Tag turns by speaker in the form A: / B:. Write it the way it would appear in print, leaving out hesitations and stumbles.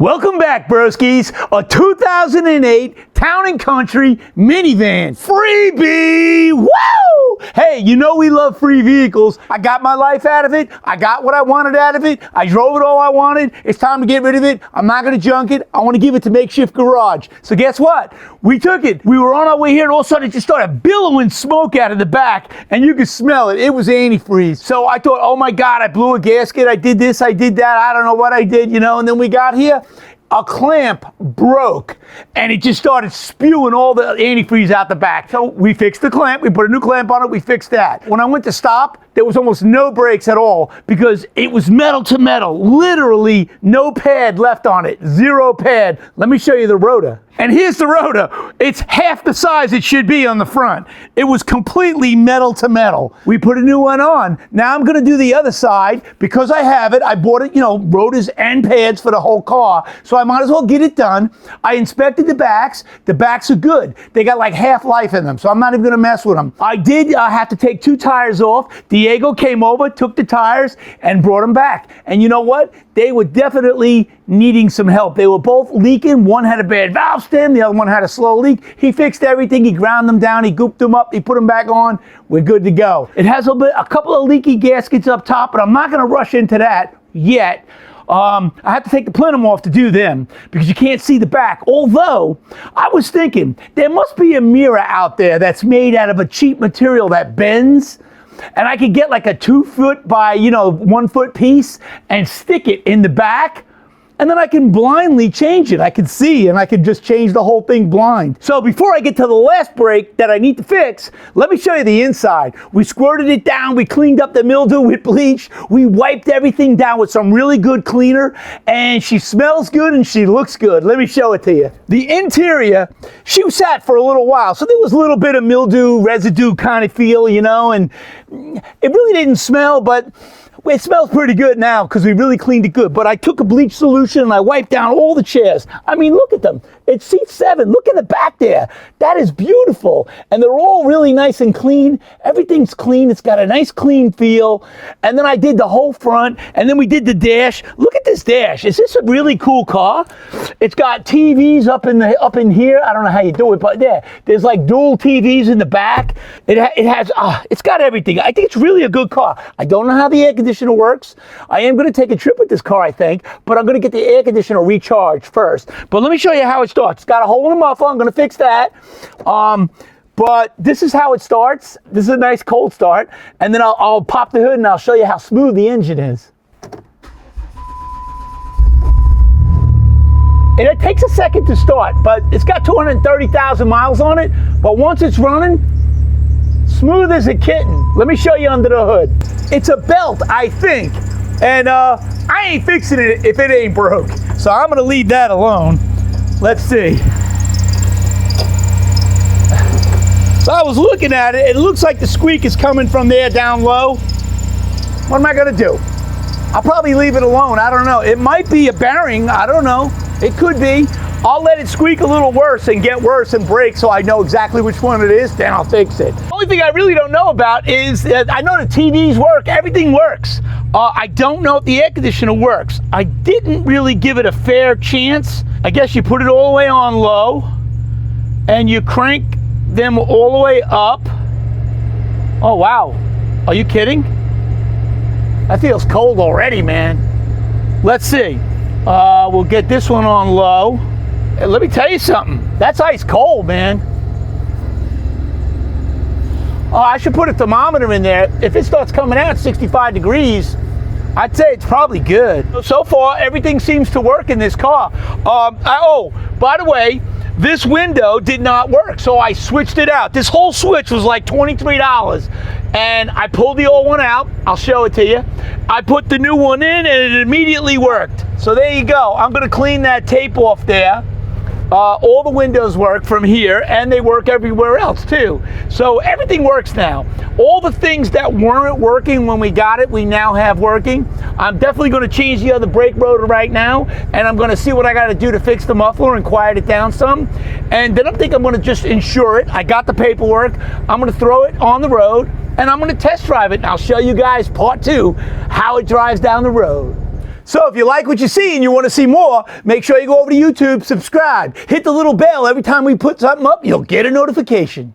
A: Welcome back, broskies. A 2008 Town & Country minivan. Freebie! Woo! Hey, you know we love free vehicles. I got my life out of it. I got what I wanted out of it. I drove it all I wanted. It's time to get rid of it. I'm not going to junk it. I want to give it to Makeshift Garage. So guess what? We took it. We were on our way here and all of a sudden it just started billowing smoke out of the back and you could smell it. It was antifreeze. So I thought, oh my God, I blew a gasket. I did this, I did that. I don't know what I did, you know, and then we got here. A clamp broke and it just started spewing all the antifreeze out the back. So we fixed the clamp, we put a new clamp on it, we fixed that. When I went to stop, there was almost no brakes at all because it was metal to metal, literally no pad left on it, zero pad. Let me show you the rotor. And here's the rotor. It's half the size it should be on the front. It was completely metal to metal. We put a new one on. Now I'm gonna do the other side because I have it. I bought it, you know, rotors and pads for the whole car. So I might as well get it done. I inspected the backs. The backs are good. They got like half life in them, so I'm not even gonna mess with them. I did have to take 2 tires off. Diego came over, took the tires, and brought them back. And you know what? They were definitely needing some help. They were both leaking. One had a bad valve stem, the other one had a slow leak. He fixed everything. He ground them down. He gooped them up. He put them back on. We're good to go. It has a couple of leaky gaskets up top, but I'm not going to rush into that yet. I have to take the plenum off to do them because you can't see the back. Although, I was thinking, there must be a mirror out there that's made out of a cheap material that bends. And I could get like a 2 foot by, 1 foot piece and stick it in the back. And then I can blindly change it. I can see and I can just change the whole thing blind. So before I get to the last brake that I need to fix, let me show you the inside. We squirted it down. We cleaned up the mildew with bleach. We wiped everything down with some really good cleaner. And she smells good and she looks good. Let me show it to you. The interior, she sat for a little while. So there was a little bit of mildew, residue kind of feel, and it really didn't smell, but it smells pretty good now because we really cleaned it good. But I took a bleach solution and I wiped down all the chairs. I mean, look at them. It's seat 7. Look in the back there. That is beautiful. And they're all really nice and clean. Everything's clean. It's got a nice clean feel. And then I did the whole front. And then we did the dash. Look at this dash. Is this a really cool car? It's got TVs up in here. I don't know how you do it, but there's like dual TVs in the back. It's got everything. I think it's really a good car. I don't know how the air conditioner works. I am going to take a trip with this car, I think, but I'm going to get the air conditioner recharged first. But let me show you how it starts. It's got a hole in the muffler. I'm going to fix that. But this is how it starts. This is a nice cold start. And then I'll pop the hood and I'll show you how smooth the engine is. And it takes a second to start, but it's got 230,000 miles on it. But once it's running, smooth as a kitten. Let me show you under the hood. It's a belt, I think. And I ain't fixing it if it ain't broke. So I'm gonna leave that alone. Let's see. So I was looking at it. It looks like the squeak is coming from there down low. What am I gonna do? I'll probably leave it alone. I don't know. It might be a bearing. I don't know. It could be. I'll let it squeak a little worse and get worse and break so I know exactly which one it is, then I'll fix it. The only thing I really don't know about is that I know the TVs work, everything works. I don't know if the air conditioner works. I didn't really give it a fair chance. I guess you put it all the way on low and you crank them all the way up. Oh, wow. Are you kidding? That feels cold already, man. Let's see. We'll get this one on low. Let me tell you something. That's ice cold, man. Oh, I should put a thermometer in there. If it starts coming out 65 degrees, I'd say it's probably good. So far, everything seems to work in this car. By the way, this window did not work, so I switched it out. This whole switch was like $23, and I pulled the old one out. I'll show it to you. I put the new one in, and it immediately worked. So there you go. I'm gonna clean that tape off there. All the windows work from here, and they work everywhere else too. So everything works now. All the things that weren't working when we got it, we now have working. I'm definitely going to change the other brake rotor right now, and I'm going to see what I got to do to fix the muffler and quiet it down some. And then I think I'm going to just insure it. I got the paperwork. I'm going to throw it on the road, and I'm going to test drive it, and I'll show you guys part 2, how it drives down the road. So if you like what you see and you want to see more, make sure you go over to YouTube, subscribe, hit the little bell. Every time we put something up, you'll get a notification.